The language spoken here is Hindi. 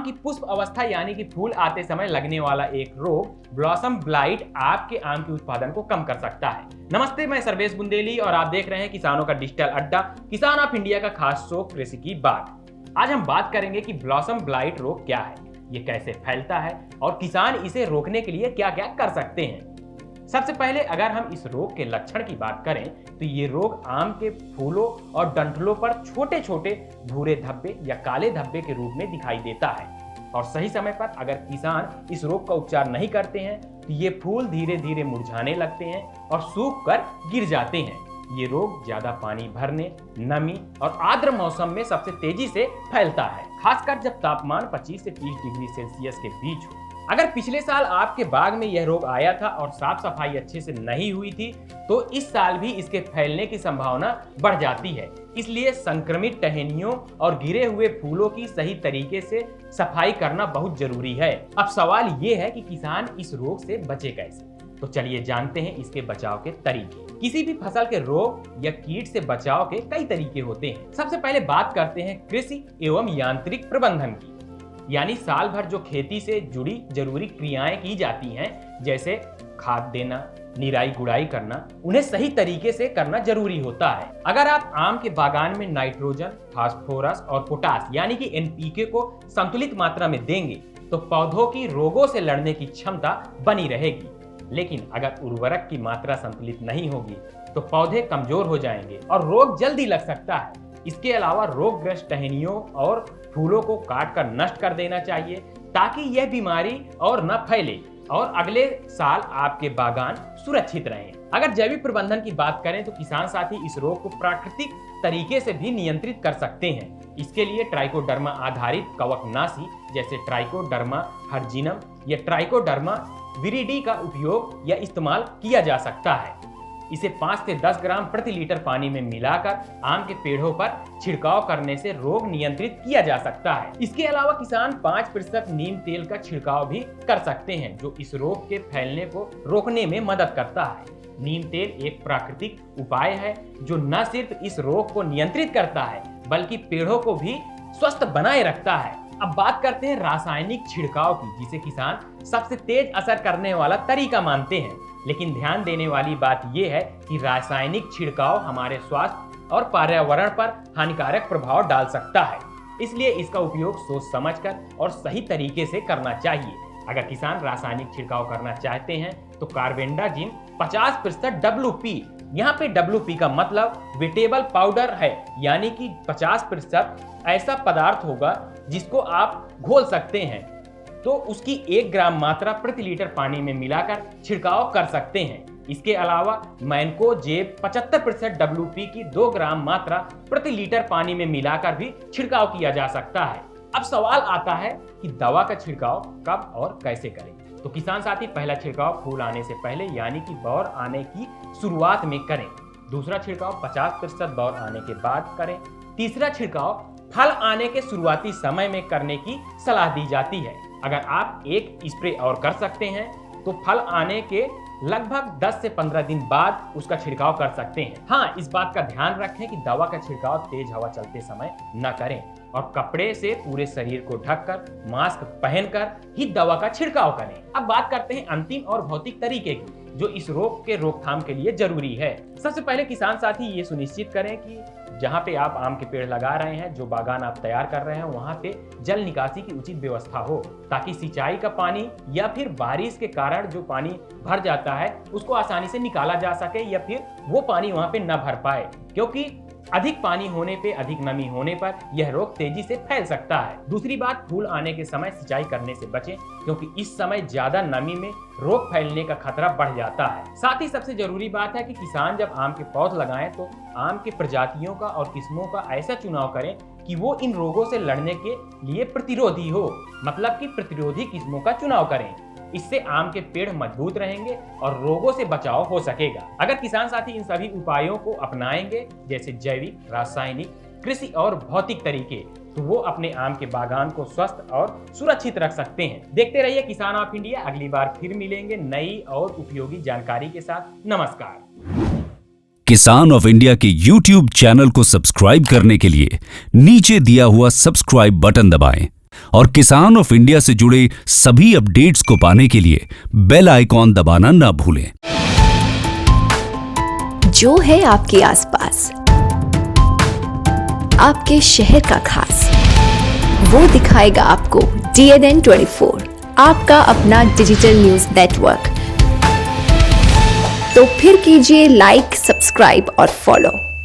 की पुष्प अवस्था यानी कि फूल आते समय लगने वाला एक रोग ब्लॉसम ब्लाइट आपके आम के उत्पादन को कम कर सकता है। नमस्ते, मैं सर्वेश बुंदेली और आप देख रहे हैं किसानों का डिजिटल अड्डा, किसान ऑफ इंडिया का खास शो कृषि की बात। आज हम बात करेंगे कि ब्लॉसम ब्लाइट रोग क्या है, ये कैसे फैलता है और किसान इसे रोकने के लिए क्या क्या कर सकते हैं। सबसे पहले अगर हम इस रोग के लक्षण की बात करें तो ये रोग आम के फूलों और डंठलों पर छोटे छोटे भूरे धब्बे या काले धब्बे के रूप में दिखाई देता है और सही समय पर अगर किसान इस रोग का उपचार नहीं करते हैं तो ये फूल धीरे धीरे मुरझाने लगते हैं और सूख कर गिर जाते हैं। ये रोग ज्यादा पानी भरने, नमी और आर्द्र मौसम में सबसे तेजी से फैलता है, खासकर जब तापमान 25 से 30 डिग्री सेल्सियस के बीच हो। अगर पिछले साल आपके बाग में यह रोग आया था और साफ सफाई अच्छे से नहीं हुई थी तो इस साल भी इसके फैलने की संभावना बढ़ जाती है। इसलिए संक्रमित टहनियों और गिरे हुए फूलों की सही तरीके से सफाई करना बहुत जरूरी है। अब सवाल ये है कि किसान इस रोग से बचे कैसे, तो चलिए जानते हैं इसके बचाव के तरीके। किसी भी फसल के रोग या कीट से बचाव के कई तरीके होते हैं। सबसे पहले बात करते हैं कृषि एवं यांत्रिक प्रबंधन की, यानी साल भर जो खेती से जुड़ी जरूरी क्रियाएं की जाती हैं, जैसे खाद देना, निराई गुड़ाई करना, उन्हें सही तरीके से करना जरूरी होता है। अगर आप आम के बागान में नाइट्रोजन, फास्फोरस और पोटास यानी कि एनपीके को संतुलित मात्रा में देंगे तो पौधों की रोगों से लड़ने की क्षमता बनी रहेगी। लेकिन अगर उर्वरक की मात्रा संतुलित नहीं होगी तो पौधे कमजोर हो जाएंगे और रोग जल्दी लग सकता है। इसके अलावा रोगग्रस्त टहनियों और फूलों को काट कर नष्ट कर देना चाहिए ताकि यह बीमारी और न फैले और अगले साल आपके बागान सुरक्षित रहें। अगर जैविक प्रबंधन की बात करें तो किसान साथी इस रोग को प्राकृतिक तरीके से भी नियंत्रित कर सकते हैं। इसके लिए ट्राइकोडर्मा आधारित कवकनाशी जैसे ट्राइकोडर्मा हर्जिनम या ट्राइकोडर्मा विरिडी का उपयोग या इस्तेमाल किया जा सकता है। इसे 5 से 10 ग्राम प्रति लीटर पानी में मिलाकर आम के पेड़ों पर छिड़काव करने से रोग नियंत्रित किया जा सकता है। इसके अलावा किसान 5% नीम तेल का छिड़काव भी कर सकते हैं जो इस रोग के फैलने को रोकने में मदद करता है। नीम तेल एक प्राकृतिक उपाय है जो न सिर्फ इस रोग को नियंत्रित करता है बल्कि पेड़ों को भी स्वस्थ बनाए रखता है। अब बात करते हैं रासायनिक छिड़काव की, जिसे किसान सबसे तेज असर करने वाला तरीका मानते हैं। लेकिन ध्यान देने वाली बात यह है कि रासायनिक छिड़काव हमारे स्वास्थ्य और पर्यावरण पर हानिकारक प्रभाव डाल सकता है, इसलिए इसका उपयोग सोच समझकर और सही तरीके से करना चाहिए। अगर किसान रासायनिक छिड़काव करना चाहते हैं तो कार्बेंडाजिम 50% WP, यहाँ पे WP का मतलब वेटेबल पाउडर है, यानी कि 50% ऐसा पदार्थ होगा जिसको आप घोल सकते हैं, तो उसकी 1 ग्राम मात्रा प्रति लीटर पानी में मिलाकर छिड़काव कर सकते हैं। इसके अलावा मैनकोजेब 75% WP की 2 ग्राम मात्रा प्रति लीटर पानी में मिलाकर भी छिड़काव किया जा सकता है। अब सवाल आता है कि दवा का छिड़काव कब और कैसे करें, तो किसान साथी पहला छिड़काव फूल आने से पहले यानी कि बौर आने की शुरुआत में करें। दूसरा छिड़काव 50% बौर आने के बाद करें। तीसरा छिड़काव फल आने के शुरुआती समय में करने की सलाह दी जाती है। अगर आप एक स्प्रे और कर सकते हैं तो फल आने के लगभग 10 से 15 दिन बाद उसका छिड़काव कर सकते हैं। हाँ, इस बात का ध्यान रखें कि दवा का छिड़काव तेज हवा चलते समय न करें और कपड़े से पूरे शरीर को ढककर मास्क पहनकर ही दवा का छिड़काव करें। अब बात करते हैं अंतिम और भौतिक तरीके की जो इस रोग के रोकथाम के लिए जरूरी है। सबसे पहले किसान साथी ये सुनिश्चित करें कि जहाँ पे आप आम के पेड़ लगा रहे हैं, जो बागान आप तैयार कर रहे हैं, वहाँ पे जल निकासी की उचित व्यवस्था हो ताकि सिंचाई का पानी या फिर बारिश के कारण जो पानी भर जाता है उसको आसानी से निकाला जा सके या फिर वो पानी वहाँ पे न भर पाए, क्योंकि अधिक पानी होने पे, अधिक नमी होने पर यह रोग तेजी से फैल सकता है। दूसरी बात, फूल आने के समय सिंचाई करने से बचें क्योंकि इस समय ज्यादा नमी में रोग फैलने का खतरा बढ़ जाता है। साथ ही सबसे जरूरी बात है कि किसान जब आम के पौध लगाएं तो आम के प्रजातियों का और किस्मों का ऐसा चुनाव करें कि वो इन रोगों से लड़ने के लिए प्रतिरोधी हो, मतलब कि प्रतिरोधी किस्मों का चुनाव करें। इससे आम के पेड़ मजबूत रहेंगे और रोगों से बचाव हो सकेगा। अगर किसान साथी इन सभी उपायों को अपनाएंगे, जैसे जैविक, रासायनिक, कृषि और भौतिक तरीके, तो वो अपने आम के बागान को स्वस्थ और सुरक्षित रख सकते हैं। देखते रहिए किसान ऑफ इंडिया। अगली बार फिर मिलेंगे नई और उपयोगी जानकारी के साथ। नमस्कार। किसान ऑफ इंडिया के YouTube चैनल को सब्सक्राइब करने के लिए नीचे दिया हुआ सब्सक्राइब बटन दबाएं और किसान ऑफ इंडिया से जुड़े सभी अपडेट्स को पाने के लिए बेल आइकॉन दबाना ना भूलें। जो है आपके आसपास, आपके शहर का खास, वो दिखाएगा आपको DNN 24, आपका अपना डिजिटल न्यूज नेटवर्क। तो फिर कीजिए लाइक, सब्सक्राइब और फॉलो।